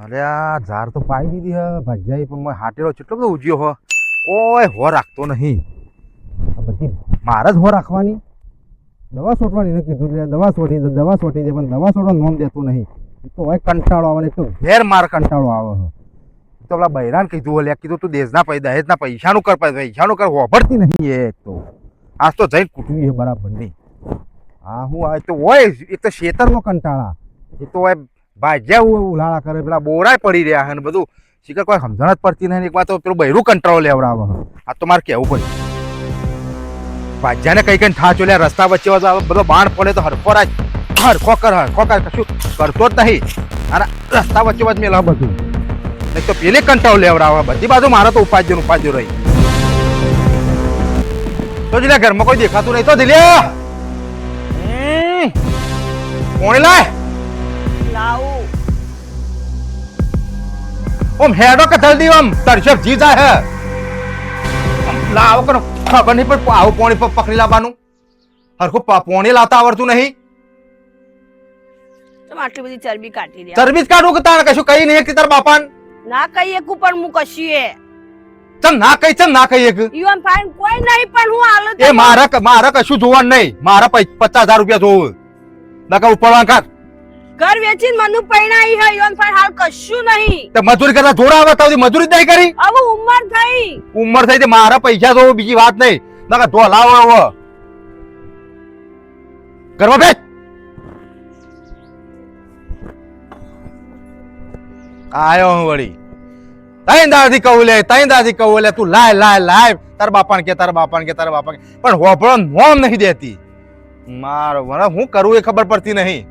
અલ્યા ઝાર તો પાઈ દીધી હ ભજાઈ પણ મેં હાટેલો કેટલો બધો ઉજ્યો હો કોઈ હો રાખતો નહીં. આ બધી મારે જ હો રાખવાની દવા છોટવાની ને કીધું એટલે દવા છોટી દે પણ દવા છોડવાનું નોમ દેતું નહીં. તો હોય કંટાળો આવે ને તો ઘેર માર કંટાળો આવે હ. તો પેલા બૈરાન કીધું ઓલે કીધું તું દહેજના પૈસાનું કર પૈસાનું કર હોભળતી નહીં એ તો આજ તો જઈને કૂટવી છે બરાબર નહીં. હા હું આવે તો હોય એક તો શેતરમાં કંટાળા એ તો હોય ભાજ્યા ઉલાળા કરે પેલા બોરાય પડી રહ્યા છે ને બધું શીખર કોઈ સમજણ જ પડતી નહીં. એક વાર તો પેલું બૈરું કંટાળો લેવડાવે આ તો મારે કહેવું પડે ભાજ્યાને કઈ કઈ થાચો લે રસ્તા વચ્ચે બધો બાણ પડે તો હરખો કર કશું કરતો જ નહીં અને રસ્તા વચ્ચે વચ્ચે મેલા બધું નહીં તો પેલે કંટાળો લેવડાવે બધી બાજુ મારે તો ઉપાજ્યો રહી તો જીલ્યા ઘરમાં કોઈ દેખાતું નહીં તો જીલ્યા કોણ લાય લાવું ઓમ હેડો કે જલ્દી ઓમ તરશક જી જાય હે લાવો કરો ખબર નહીં પણ આવું પોણી પર પકડી લાવવાનું હરખું પોણી લાવતા આવડતું નહીં. તમે આટલી બધી ચરબી કાઢી રહ્યા ચરબી જ કાઢું કે તારે કશું કઈ નહીં કે તાર બાપાન ના કઈ એકું પણ હું કશી એ ચમ ના કઈ એક યુવાન ફાઈન કોઈ નહીં પણ હું હાલો એ મારા કશું જોવાનું નહીં મારા 50,000 રૂપિયા જોવું નકા ઉપરવાન કાઢ ઘર વેચીને મનુ પૈણાઈ હે યુવાન ફાઈન હાલ કશું નહીં તો મજૂરી કરતા જોડા આવે તો મજૂરી જ નહીં કરી હવે ઉંમર થઈ તે મારા પૈસા જોવું બીજી વાત નહીં નકા ધો લાવો હવે ઘરમાં બેસ આયો હું વળી તઈ દાદી કહું લે તું લાય તાર બાપાને કે પણ હોભળો નોમ નહીં દેતી મારો મને હું કરું એ ખબર પડતી નહીં.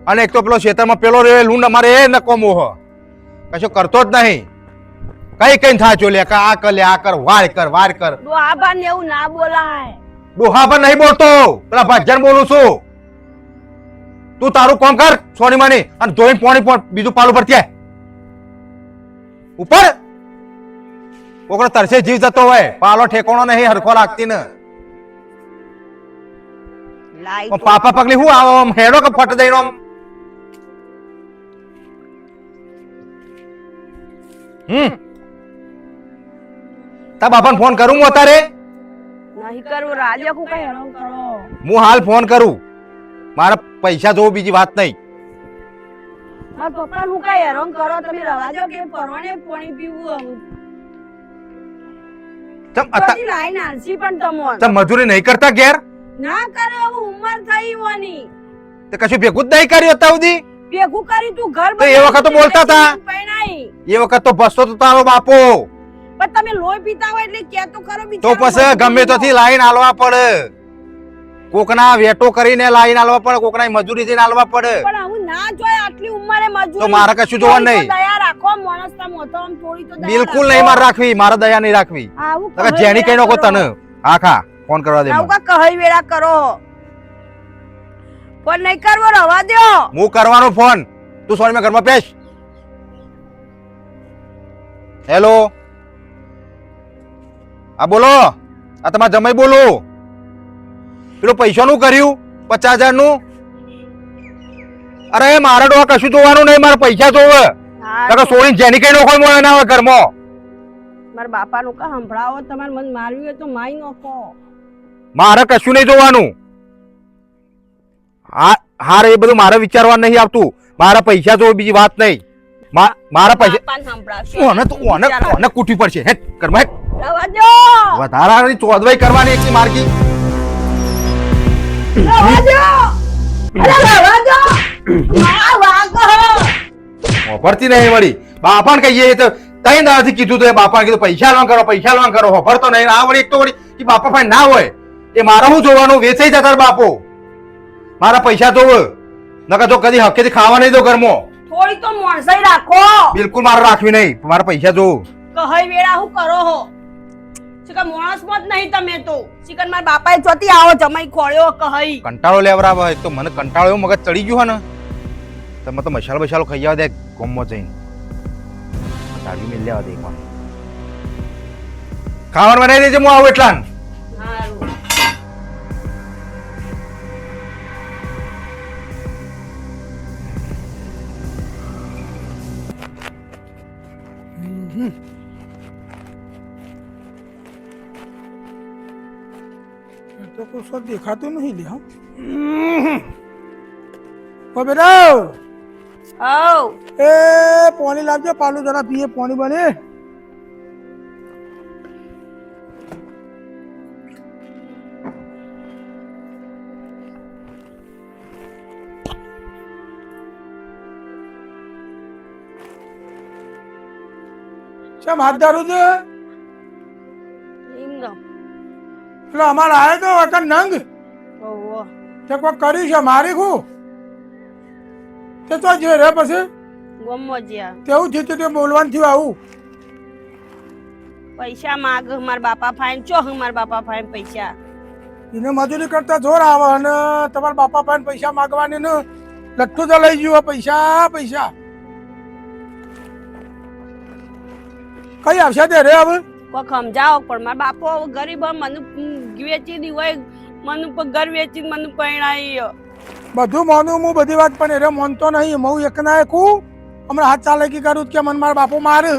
અને એક તો પેલો ખેતરમાં પેલો રે લૂંડ અમારે એ નકોમો હો કશું કરતો જ નહીં કઈ થાચો લે કે આ કર વાર કર ડોહાબા ને એવું ના બોલાય ડોહા પર નહીં બોલતો પેલા ભજન બોલું છું. તું તારું કામ કર સોની માની અને ધોઈને પોણી બીજું પાલું પર ત્યાં ઉપર કોકનો તરસે જીવ જતો હોય પાલો ઠેકોણો નહીં હરખો લાગતી ને લાઈ પાપા પગલી હું આવો આમ હેડો કે ફટ દઈને આમ તા બાપાને ફોન કરું હું અત્યારે નહીં કરવું રાજ્ય કો કઈ હેરાન કરો હું હાલ ફોન કરું મારા પૈસા જોવું બીજી વાત નહીં. મારા પપ્પા હું કઈ હેરાન કરો તમે રવાજો કે પરવાને પાણી પીવું પછી લાઈન આલસી પણ તમોન મજૂરી નહીં કરતા ઘેર ના કરે હવે ઉંમર થઈ હોની તે કશું ભેગું જ નહીં કર્યું હતા સુધી ભેગું કરી તું ઘર તો એ વખત તો બોલતા હતા એ વખત તો બસો તો તારો બાપો પણ તમે લોહી પીતા હોય એટલે કે તો કરો તો પછી ગમે તોથી લાઈન આલવા પડે કોકના વેટો કરીને લાઈન આલવા પડે કોકના મજૂરી જઈને આલવા પડે પણ હું ના જોય આટલી ઉંમરે મજૂરી તો મારે કશું જોવાનું નહીં દયા રાખો માણસ તા મોતો આમ થોડી તો દયા બિલકુલ નહીં મારે રાખવી મારે દયા નહીં રાખવી નકર જેની કઈ નો તને આખા ફોન કરવા દે આવું કા કહી વેળા કરો ફોન નહીં કરવો રવા દો હું કરવાનો ફોન તું સોની માં ઘરમાં પેશ હેલો આ બોલો આ તમારા જમાઈ બોલો પેલો પૈસાનું કર્યું 50,000 નું અરે મારા ડોહા કશું જોવાનું નહીં મારા પૈસા જોવે નકર સોની જેની કઈ નો કોઈ મોય ના હોય ઘરમાં મારા બાપા નું કા સંભળાવો તમારે મન મારવી હોય તો માઈ નોખો મારે કશું નહીં જોવાનું હાર એ બધું મારે વિચારવાનું નહીં આવતું મારા પૈસા જોવે બીજી વાત નહીં મારા પૈસા ઓને કૂટી પડશે હેટ ઘરમાં હેટ વધારાની ચોદવાઈ કરવાની એક માર્ગી ભરતી નહીં વળી બાપાને કહીએ તો તઈ દાથી કીધું તો બાપાને કીધું પૈસા લોન કરો ભરતો નહીં આ વળી એક તો વળી કે બાપા ભાઈ ના હોય એ મારા હું જોવાનું વેચાઈ જતા બાપો મારા પૈસા જોવે નકર તો કદી હકેથી ખાવા નહીં દો ઘરમાં થોડી તો મોણસાઈ રાખો બિલકુલ મારે રાખવી નહીં મારા પૈસા જોવું કહી વેળા હું કરો હો ચિકન માણસ મત નહીં તમે તો ચિકન મારા બાપાએ ચોથી આવો જમાઈ ખોળ્યો કહી કંટાળો લેવરાવા તો મને કંટાળો એવો મગજ ચડી ગયો ને તમે તો મસાલો ખાઈ આવા દે ગોમમાં જઈને દાડી મિલ લેવા દે ખાવાનું બનાવી દેજે હું આવું એટલા હારું તો કશો દેખાતું નહીં લે હા ઓ બેટા હઉ એ પાણી લાવજો પાલું જરા પીએ પાણી બને કેમ હાથ દારૂ છે એમ ગમ એટલે અમારે આવ્યો તો વખત નંગ ઓવો તે કોઈ કર્યું છે મારી હું તે તો જે રે પછી ગમો જ્યા તેવું થયું તે બોલવાનું થયું આવું પૈસા માગ મારા બાપા ફાઈન ચો મારા બાપા ફાઈન પૈસા એને મજૂરી કરતા જોર આવે અને તમારા બાપા પાસે પૈસા માગવાની ને લઠ્ઠું તો લઈ ગયું પૈસા પૈસા કઈ આવશે તે રે હવે કોઈ સમજાવો પણ મારા બાપો ગરીબ મને વેચી દી હોય મને ઘર વેચી મને પરણાઈ બધું માનું હું બધી વાત પણ એ માનતો નહીં હું એક ના એક હું હમણાં હાથ ચાલાકી કરું કે મને મારા બાપો મારે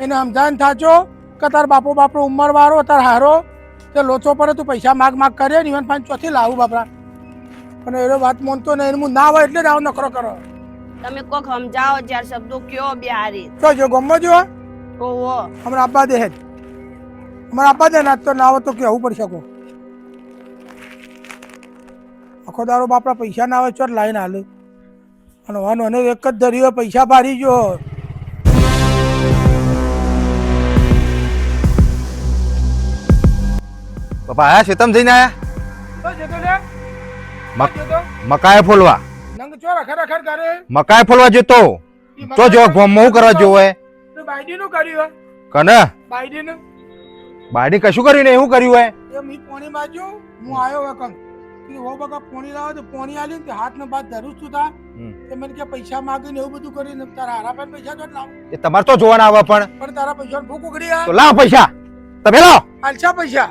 એને સમજાવીને થાચો કે તાર બાપો બાપરો ઉંમર વાળો તાર હારો તે લોચો પડે તું પૈસા માગ માગ કરે ને ઇવન પાંચ ચોથી લાવું બાપરા પણ એ વાત માનતો નહીં હું ના હોય એટલે જ આવો નખરો કરો તમે કોક સમજાવો ચાર શબ્દો કયો બિહારી તો જો ગમો જો ઓવો હમણાં આપવા દે હમણાં આપવા દે ના તો ના આવે તો કેવું પડી શકો આખો દારો બાપરા પૈસા ના આવે ચોટ લાઈન હાલે અને વાનો અને એક જ ધર્યો પૈસા પાડી જો બાપા આયા શેતમ જઈને આયા મકાઈ ફોલવા નંગ ચો રખર રખર કરે મકાઈ ફોલવા જતો તો જો ગોમમાં હું કરવા જોવે બાઈડી નું કર્યું કને બાઈડી નું બાડી કશું કર્યું ને એવું કર્યું હોય એ મી પોણી માજો હું આયો વકમ કે હો બકા પોણી લાવે તો પોણી આલી ને હાથ ને બાદ ધરું છું તા તે મને કે પૈસા માંગે ને એવું બધું કરીને તારા હારા પર પૈસા તો લાવ એ તમારે તો જોવાના આવે પણ તારા પૈસા ભૂખ ઉગડી તો લાવ પૈસા તમે લાવ આલસા પૈસા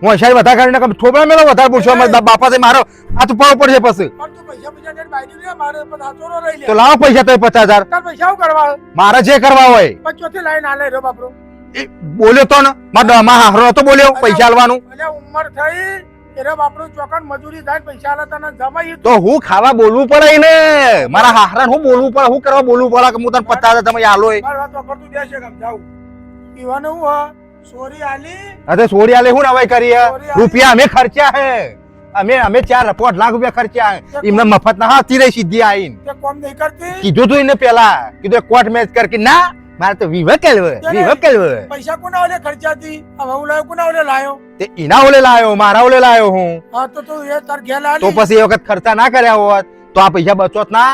હું અશારી વધારે કરીને થોડા મેલો વધારે પૂછો અમારા બાપા થી મારો હાથ ઉપાડવો પડશે પછી પણ તું પૈસા પૈસા દે બાઈડી લે મારે પર હાથોરો રહી લે તો લાવ પૈસા તો 50,000 તાર પૈસા હું કરવા મારે જે કરવા હોય પચોથી લાઈન આલે રે બાપરો એ બોલ્યો તો ને મારા હારો તો બોલ્યો પૈસા આલવાનું એટલે ઉંમર થઈ એરે બાપરો ચોકન મજૂરી થાય પૈસા આલે તને જમાઈ તો હું ખાવા બોલવું પડે ને મારા હારા હું બોલવું પડે હું કરવા બોલવું પડે કે હું તને 50,000 તમે આલો માર વાત પર તું દેશે કેમ જાવ ઈવાને હું હા સોરી આલી અરે સોડી આલે હું નવાઈ કરી રૂપિયા અમે ખર્ચ્યા હે અમે 4 લાખ રૂપિયા ખર્ચ્યા હે એમને મફત ના હાથી રહી સીધી આઈને તે કોમ નહીં કરતી કીધું તું એને પેલા કીધું કોર્ટ મેચ કર કે ના મારે તો વિવાહ કરવો પૈસા કોના ઓલે ખર્ચાતી હવે હું લાયો કોના ઓલે લાયો તે એના ઓલે લાયો મારા ઓલે લાયો હું હા તો તું એ તાર ઘેર લાલી તો પછી એ વખત ખર્ચા ના કર્યા હોત તો આ પૈસા બચોત ના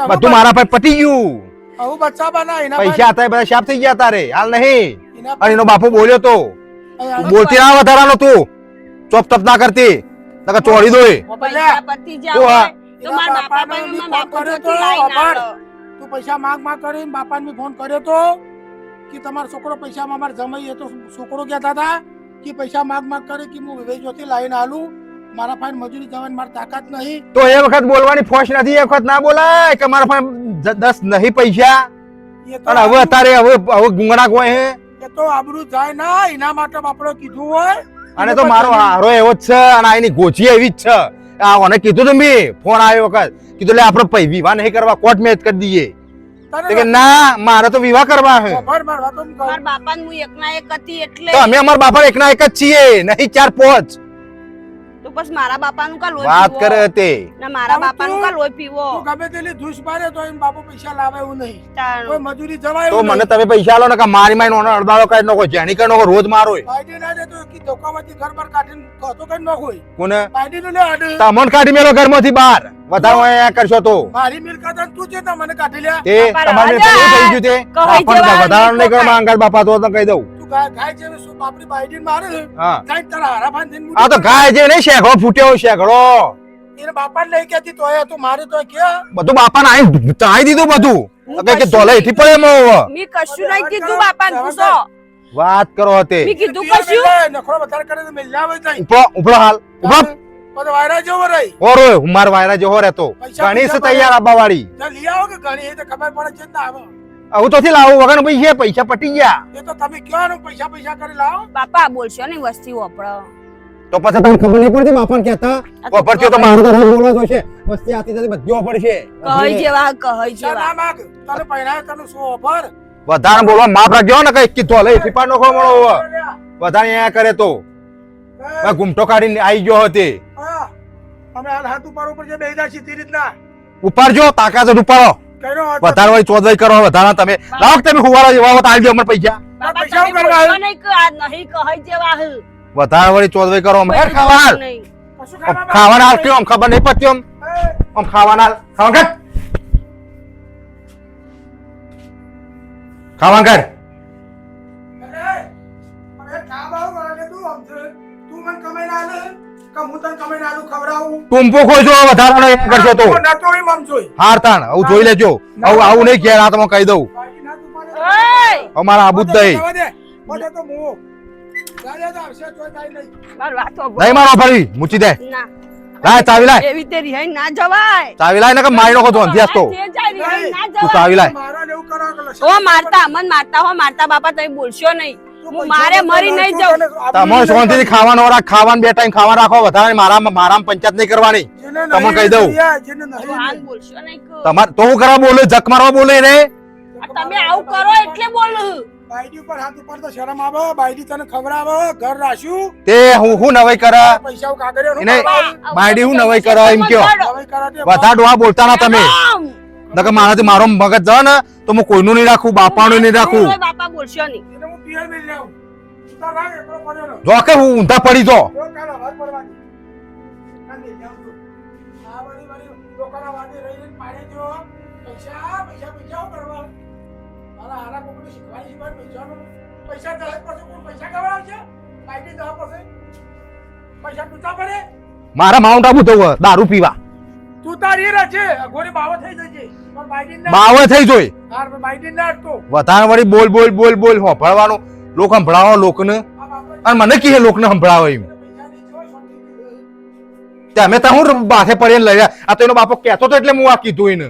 બધું મારા પર પતી ગયું આવું બચ્ચા બના એના પૈસા હતા બધા શાપ થઈ ગયા તારે હાલ નહીં એના અને એનો બાપુ બોલ્યો તો બોલતી ના વધારાનો તું ચોપ તપ ના કરતી નકર ચોરી દો પૈસા પતી જાવ તો આ- તો મારા બાપા પાસે મારા બાપુ જોતી લાઈન આલો તું પૈસા માંગ માંગ કરીને બાપાને ફોન કર્યો તો કે તમારો છોકરો પૈસામાં અમારે જમાઈ એ તો છોકરો કહેતા હતા કે પૈસા માંગ માંગ કરે કે હું વિવેચોથી લાઈન આલું મારા પાસે મજૂરી જવાની મારી તાકાત નહીં તો એ વખત બોલવાની ફોશ નથી એ વખત ના બોલાય કે મારા પાસે 10 નહીં પૈસા એ તો અને હવે અત્યારે હવે ગુંગણા કોઈ હે એ તો આબરૂ જાય ના એના માટે બાપડો કીધું હોય અને તો મારો હારો એવો જ છે અને આની ગોચી એવી જ છે આ ઓને કીધું તું બી ફોન આવ્યો વખત કીધું લે આપણે વિવાહ નહીં કરવા કોર્ટ મેચ કરી દઈએ તો કે ના મારે તો વિવાહ કરવા હે મારા બાપા હું એકના એક હતી એટલે તો અમે અમારા બાપા એકના એક જ છીએ નહીં 4-5 તો પછી મારા બાપાનું કા લોહી વાત પીવો? કરે તે ના મારા હવે બાપાનું તું- કા લોહી પીવો ગમે તેલી ધૂસ મારે તો એમ બાપુ પૈસા લાવે એવું નહીં તાણ. કોઈ મજૂરી જવાય તો એવું મને તમે પૈસા આલો ને કે મારી મારી નો અડધાડો કરી નાખો જેની કરી નાખો રોજ મારો બાઈડી ના દે તો કી ધોકામાંથી ઘર પર કાઢીને તો કઈ ન હોય કોને બાઈડી નો લે આડે તમન કાઢી મેલો ઘરમાંથી બહાર વધારે અહીંયા કરશો તો મારી મિલકત અને તું છે તો મને કાઢી લે તે બાપા તમારે રાજા. પેલું થઈ ગયું તે કહી આપણને જવા વધારાનું નહીં નહીં કરવા અંગાત બાપા તો કહી દઉં તું ગાય છે શું બાપરી બાઈડી મારે હા ગાય તારા હારા બાંધીને આ તો ગાય જે નહીં શેઘડો ફૂટ્યો શેઘડો એને બાપા ને લઈ કેતી તો એ તું મારે તો કે બધું બાપાને આઈ દીધું બધું હું તો કે કશું ધોલે નહીં હેઠી પડે એમાં હવે. મી કશું નહીં કીધું બાપાને પૂછો વાત કરો તે મી કીધું કશું નખરો વધારે કરે તો મિલ જાવે જાય ઉપડો ઉપડો હાલ ઉપડો પછી વાયરા જેવો રહી ઓરો માર વાયરા જેવો રહેતો પૈસા ઘણી છે પૈસા તૈયાર આવવા વાળી ત્યાં લઈ આવો કે ઘણી એ તો ખબર પડે છે ને આવે આવું તો થી લાવું વગર ભાઈ છે પૈસા પટી ગયા એ તો તમે કયો ને પૈસા પૈસા કરી લાવો બાપા બોલશો ને વસ્તી વાપરો તો પછી તમને ખબર નહીં પડતી બાપાને કહેતા વાપરતી તો મારું તો રોજ બોલવા જોઈશે વસ્તી આતી જતી બધી વાપર છે કહી જેવા કહી ચાલ જેવા ના માગ તને પહેરાય તને શું ઓફર વધારે બોલવા માપ રાખજો ને કઈ કીધો લઈ ટીપા નો ખો મળો વધારે અહીંયા કરે તો મેં ઘૂમટો કાઢીને આવી ગયો હતી અમે હાલ હાથ ઉપર જે બેહી જાય સીધી રીતના ઉપાડજો તાકાત જ ઉપાડો કઈનો વધારે વળી ચોદવાઈ કરો વધારે તમે લાવો તમે હુવારા જેવા હોત આલજો અમને પૈસા બાપા પૈસા તમે કરવા બોલવા નહીં કે આ નહીં કહી જેવા હ વધારે વળી ચોદવાઈ કરો અમે ખાવાના નહીં. કશું ખાવાના હાલ કેમ ખબર નહીં પડતી આમ ખાવાના હાલ ખાવા કર ખાવા કર તું મને કમાઈને આલે કે હું તને કમાઈને આલું ખવડાવું ટૂંપો ખોજો વધારાનો એક કરશો તો નતો ઈ મમજોઈ હાર તાણ આવું જોઈ લેજો આવું નહીં ઘેર આ તમે કહી દઉં બાકી ના તું પાડે ઓય અમારા આબુ જ દઈ બધે તો મો દાદા તો આવશે તો કાઈ નહીં માર વાત સાંભળો. નહીં મારો ફરી મૂચી દે ના લાય ચાવી લાય એવી તે રિહાઈ ના જવાય ચાવી લાય ને કે મારી નખો ધોંધ્યાસ તો જે જાય રિહાઈ ના તું જવાય. ચાવી લાય મારા ને એવું કરા કે લસણ હો મારતા મન મારતા હો મારતા બાપા તમે બોલશો નહીં હું મારે મરી નહીં જાઉં તમારે શાંતિથી ખાવાનો રાખ ખાવાનું બે ટાઈમ ખાવા રાખો વધારે મારામાં પંચાયત નહીં કરવાની તમને કહી દઉં. હાલ બોલશો નહીં કે. તમારે તો હું કરવા બોલે જક મારવા બોલે રે આ તમે આવું કરો એટલે બોલું બાયડી ઉપર હાથ ઉપર તો શરમ આવે બાયડી તને ખવડાવે ઘર રાખ્યું તે હું નવાઈ કરે પૈસા કાગળિયો નું એને કરવાનું. બાયડી હું નવાઈ કરે એમ કયો નવાઈ કરા તે વધારે ડોહા બોલતા ના તમે નકર મારાથી મારો મગજ જાય ને તો હું કોઈનું નહીં રાખું બાપાનું નહીં રાખું ઓય બાપા બોલશો નહીં એને હું પિયર મિલ લાવું તું તાર રાખ એકલો પડ્યો રહો. જો કે હું ઊંધા પડી જો જો કાલ અવાજ પડવાની ના મિલ લાવું તું. આ વાળી લોકોના વાદે રહીને પાડે જો પૈસા પૈસા પૈસા કરવા હારા હારા કોકને શીખવાડી શીખવાડ પૈસાનું પૈસા દસ પાસે કોણ પૈસા ખવડાવશે બાયડી 10 પાસે પૈસા તૂટા પડે મારા માઉન્ટ આબુ થવું દારૂ પીવા તું તારી રચે અઘોરી બાવો થઈ જજે પણ બાયડી ના બાવે થઈ જોઈ હાર બાયડી ના અટકો વધારે વળી બોલ બોલ બોલ બોલ સંભળવાનું લોક સંભળાવો લોકને આ બાપા અને મને કીએ લોકને સંભળાવો એમ પૈસા ની જો શાંતિ તે અમે તો હું બાથે પડીને લઈ રહ્યા આ તો એનો બાપો કહેતો તો એટલે હું આ કીધું એને